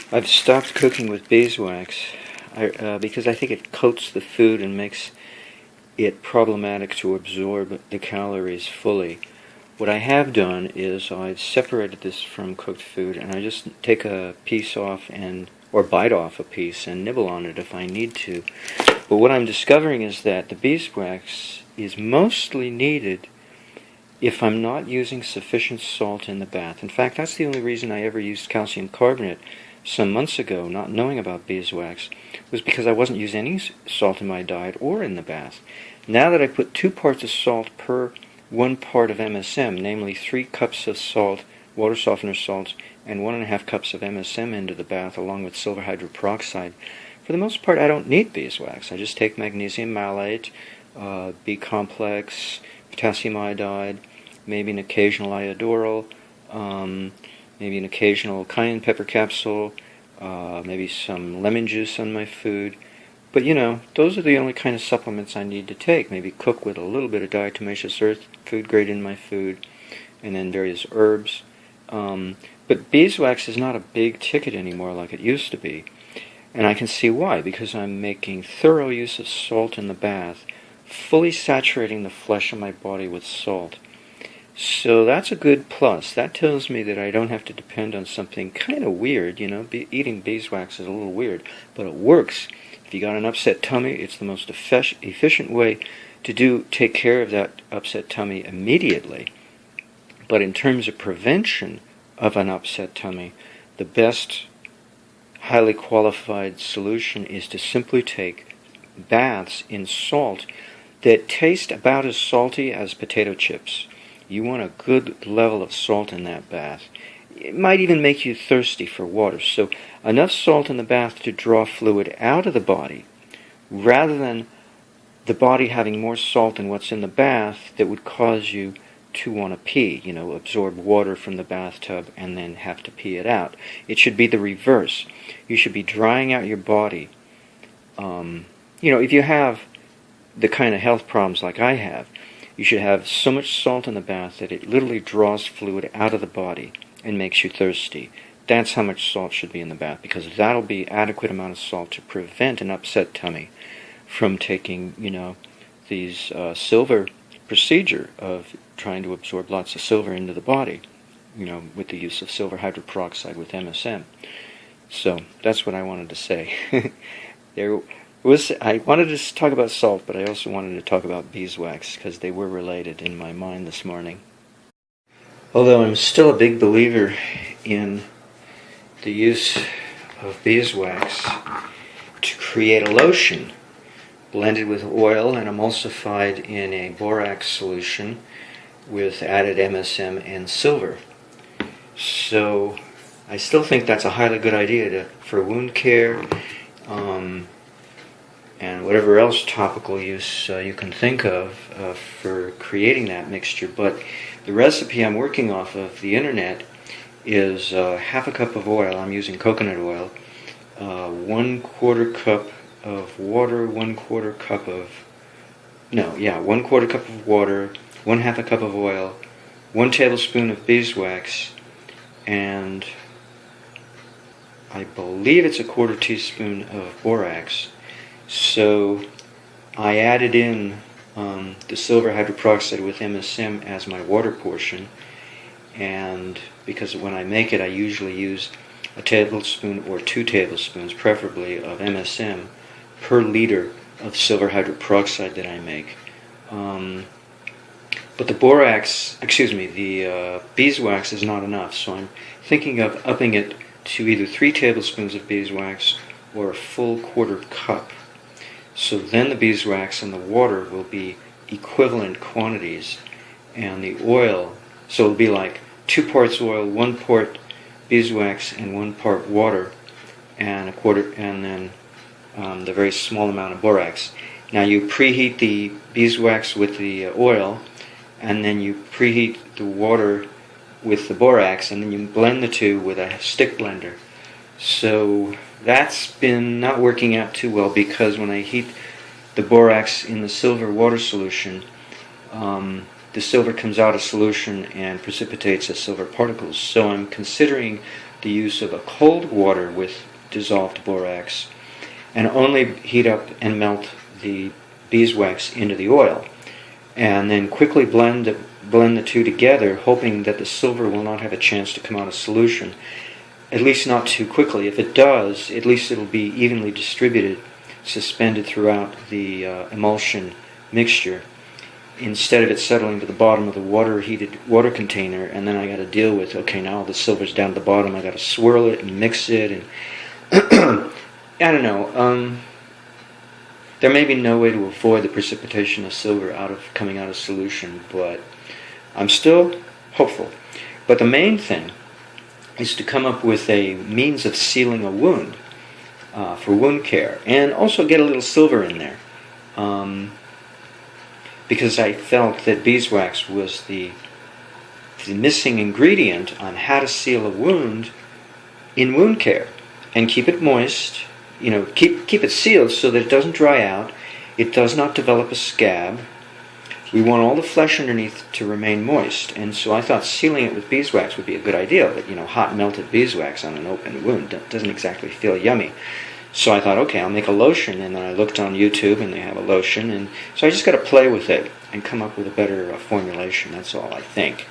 I've stopped cooking with beeswax because I think it coats the food and makes it problematic to absorb the calories fully. What I have done is I've separated this from cooked food, and I just take a piece off or bite off a piece and nibble on it if I need to. But what I'm discovering is that the beeswax is mostly needed if I'm not using sufficient salt in the bath. In fact, that's the only reason I ever used calcium carbonate some months ago, not knowing about beeswax, was because I wasn't using any salt in my diet or in the bath. Now that I put 2 parts of salt per 1 part of MSM, namely 3 cups of salt, water softener salts, and 1.5 cups of MSM into the bath along with silver hydroperoxide, for the most part I don't need beeswax. I just take magnesium malate, B-complex, potassium iodide, maybe an occasional iodoral, maybe an occasional cayenne pepper capsule, maybe some lemon juice on my food. But those are the only kind of supplements I need to take. Maybe cook with a little bit of diatomaceous earth food grade in my food, and then various herbs. But beeswax is not a big ticket anymore like it used to be. And I can see why, because I'm making thorough use of salt in the bath, fully saturating the flesh of my body with salt. So that's a good plus. That tells me that I don't have to depend on something kind of weird. Eating beeswax is a little weird, but it works. If you got an upset tummy, it's the most efficient way to take care of that upset tummy immediately. But in terms of prevention of an upset tummy, the best highly qualified solution is to simply take baths in salt that taste about as salty as potato chips. You want a good level of salt in that bath. It might even make you thirsty for water. So enough salt in the bath to draw fluid out of the body, rather than the body having more salt than what's in the bath that would cause you to want to pee, absorb water from the bathtub and then have to pee it out. It should be the reverse. You should be drying out your body. If you have the kind of health problems like I have, you should have so much salt in the bath that it literally draws fluid out of the body and makes you thirsty. That's how much salt should be in the bath, because that'll be adequate amount of salt to prevent an upset tummy from taking, these silver procedure of trying to absorb lots of silver into the body, with the use of silver hydroperoxide with MSM. So that's what I wanted to say. I wanted to talk about salt, but I also wanted to talk about beeswax because they were related in my mind this morning. Although I'm still a big believer in the use of beeswax to create a lotion blended with oil and emulsified in a borax solution with added MSM and silver. So I still think that's a highly good idea for wound care, and whatever else topical use you can think of for creating that mixture. But the recipe I'm working off of the internet is 1/2 cup of oil. I'm using coconut oil, 1/4 cup of water, 1/4 cup of 1/4 cup of water, 1/2 cup of oil, 1 tablespoon of beeswax, and I believe it's 1/4 teaspoon of borax. So I added in the silver hydroperoxide with MSM as my water portion, and because when I make it I usually use a tablespoon or 2 tablespoons preferably of MSM per liter of silver hydroperoxide that I make. But the beeswax is not enough, so I'm thinking of upping it to either 3 tablespoons of beeswax or a full 1/4 cup. So then the beeswax and the water will be equivalent quantities, and the oil, so it'll be like 2 parts oil, 1 part beeswax, and 1 part water, and then the very small amount of borax. Now you preheat the beeswax with the oil, and then you preheat the water with the borax, and then you blend the two with a stick blender. So that's been not working out too well, because when I heat the borax in the silver water solution, the silver comes out of solution and precipitates as silver particles. So I'm considering the use of a cold water with dissolved borax, and only heat up and melt the beeswax into the oil, and then quickly blend the two together, hoping that the silver will not have a chance to come out of solution, at least not too quickly. If it does, at least it'll be evenly distributed, suspended throughout the emulsion mixture, instead of it settling to the bottom of the heated water container, and then I got to deal with, okay, now the silver's down at the bottom, I got to swirl it and mix it, and I don't know. There may be no way to avoid the precipitation of silver coming out of solution, but I'm still hopeful. But the main thing is to come up with a means of sealing a wound for wound care, and also get a little silver in there, because I felt that beeswax was the missing ingredient on how to seal a wound in wound care and keep it moist. Keep it sealed so that it doesn't dry out, it does not develop a scab. We want all the flesh underneath to remain moist, and so I thought sealing it with beeswax would be a good idea, but hot melted beeswax on an open wound doesn't exactly feel yummy. So I thought, okay, I'll make a lotion, and then I looked on YouTube and they have a lotion, and so I just got to play with it and come up with a better formulation, that's all I think.